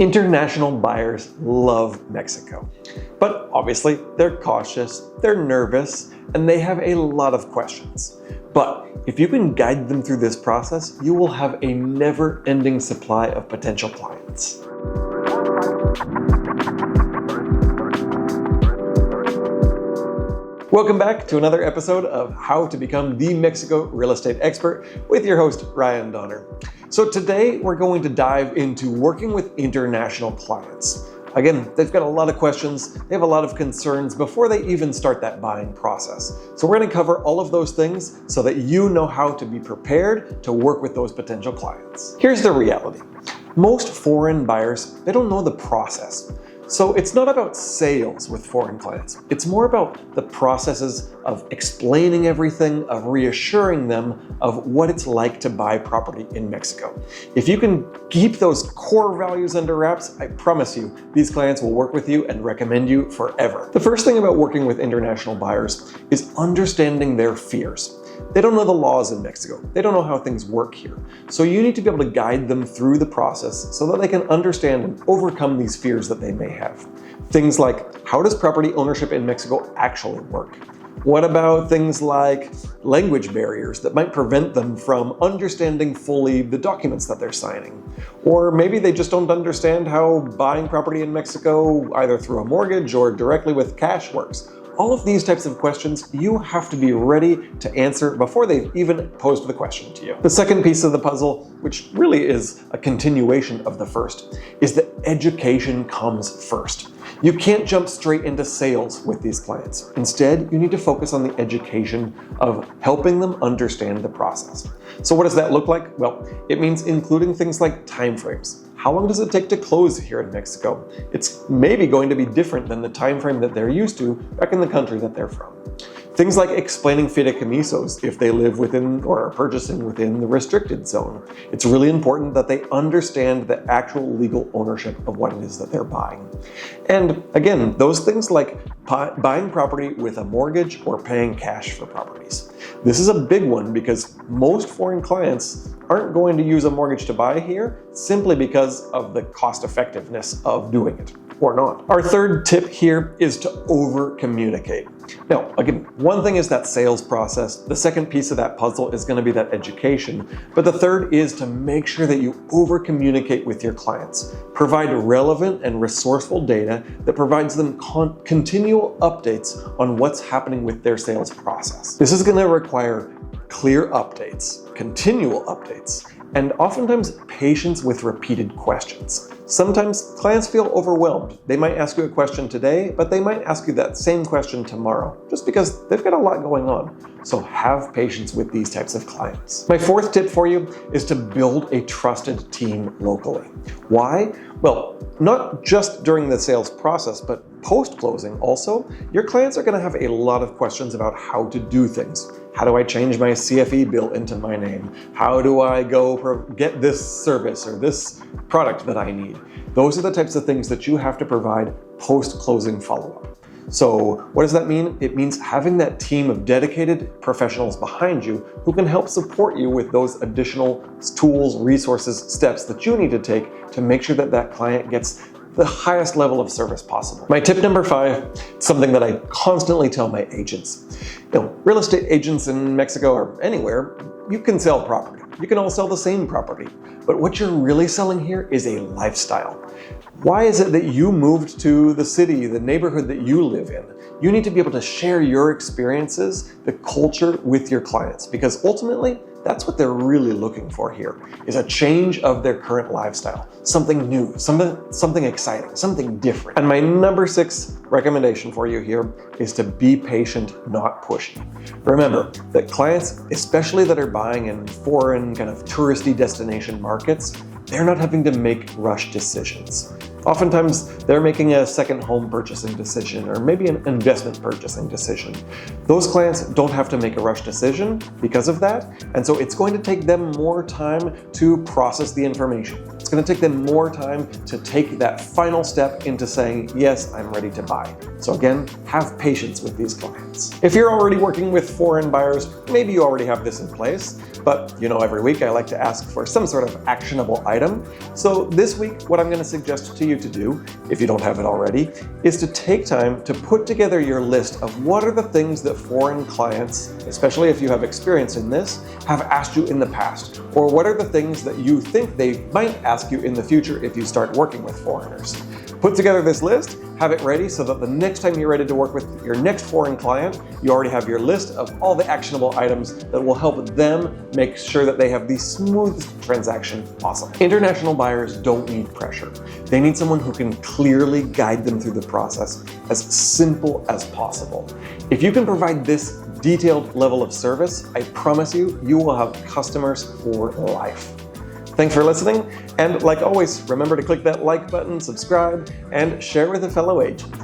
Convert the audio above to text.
International buyers love Mexico, but obviously they're cautious, they're nervous, and they have a lot of questions. But if you can guide them through this process, you will have a never-ending supply of potential clients. Welcome back to another episode of How to Become the Mexico Real Estate Expert with your host, Ryan Donner. So today we're going to dive into working with international clients. Again, they've got a lot of questions, they have a lot of concerns before they even start that buying process. So we're going to cover all of those things so that you know how to be prepared to work with those potential clients. Here's the reality. Most foreign buyers, they don't know the process. So it's not about sales with foreign clients. It's more about the processes of explaining everything, of reassuring them of what it's like to buy property in Mexico. If you can keep those core values under wraps, I promise you, these clients will work with you and recommend you forever. The first thing about working with international buyers is understanding their fears. They don't know the laws in Mexico. They don't know how things work here. So you need to be able to guide them through the process so that they can understand and overcome these fears that they may have. Things like, how does property ownership in Mexico actually work? What about things like language barriers that might prevent them from understanding fully the documents that they're signing? Or maybe they just don't understand how buying property in Mexico, either through a mortgage or directly with cash, works. All of these types of questions you have to be ready to answer before they've even posed the question to you. The second piece of the puzzle, which really is a continuation of the first, is that education comes first. You can't jump straight into sales with these clients. Instead, you need to focus on the education of helping them understand the process. So what does that look like? Well, it means including things like timeframes. How long does it take to close here in Mexico? It's maybe going to be different than the time frame that they're used to back in the country that they're from. Things like explaining fideicomisos if they live within or are purchasing within the restricted zone. It's really important that they understand the actual legal ownership of what it is that they're buying. And again, those things like buying property with a mortgage or paying cash for properties. This is a big one because most foreign clients aren't going to use a mortgage to buy here simply because of the cost effectiveness of doing it, or not. Our third tip here is to over-communicate. Now, again, one thing is that sales process. The second piece of that puzzle is going to be that education. But the third is to make sure that you over-communicate with your clients. Provide relevant and resourceful data that provides them continual updates on what's happening with their sales process. This is going to require clear updates, continual updates, and oftentimes patience with repeated questions. Sometimes clients feel overwhelmed. They might ask you a question today, but they might ask you that same question tomorrow, just because they've got a lot going on. So have patience with these types of clients. My fourth tip for you is to build a trusted team locally. Why? Well, not just during the sales process, but post-closing also, your clients are going to have a lot of questions about how to do things. How do I change my CFE bill into my name? How do I go get this service or this product that I need? Those are the types of things that you have to provide post-closing follow-up. So what does that mean? It means having that team of dedicated professionals behind you who can help support you with those additional tools, resources, steps that you need to take to make sure that that client gets the highest level of service possible. My tip number 5, something that I constantly tell my agents. Real estate agents in Mexico or anywhere, you can sell property. You can all sell the same property. But what you're really selling here is a lifestyle. Why is it that you moved to the city, the neighborhood that you live in? You need to be able to share your experiences, the culture with your clients, because ultimately, that's what they're really looking for here, is a change of their current lifestyle. Something new, something exciting, something different. And my number 6 recommendation for you here is to be patient, not pushy. Remember that clients, especially that are buying in foreign kind of touristy destination markets, they're not having to make rush decisions. Oftentimes, they're making a second home purchasing decision or maybe an investment purchasing decision. Those clients don't have to make a rush decision because of that, and so it's going to take them more time to process the information, it's going to take them more time to take that final step into saying, yes, I'm ready to buy. So again, have patience with these clients. If you're already working with foreign buyers, maybe you already have this in place, but every week I like to ask for some sort of actionable item. So this week, what I'm going to suggest to you to do, if you don't have it already, is to take time to put together your list of what are the things that foreign clients, especially if you have experience in this, have asked you in the past, or what are the things that you think they might ask you in the future if you start working with foreigners. Put together this list, have it ready so that the next time you're ready to work with your next foreign client, you already have your list of all the actionable items that will help them make sure that they have the smoothest transaction possible. International buyers don't need pressure. They need someone who can clearly guide them through the process as simple as possible. If you can provide this detailed level of service, I promise you, you will have customers for life. Thanks for listening, and like always, remember to click that like button, subscribe, and share with a fellow agent.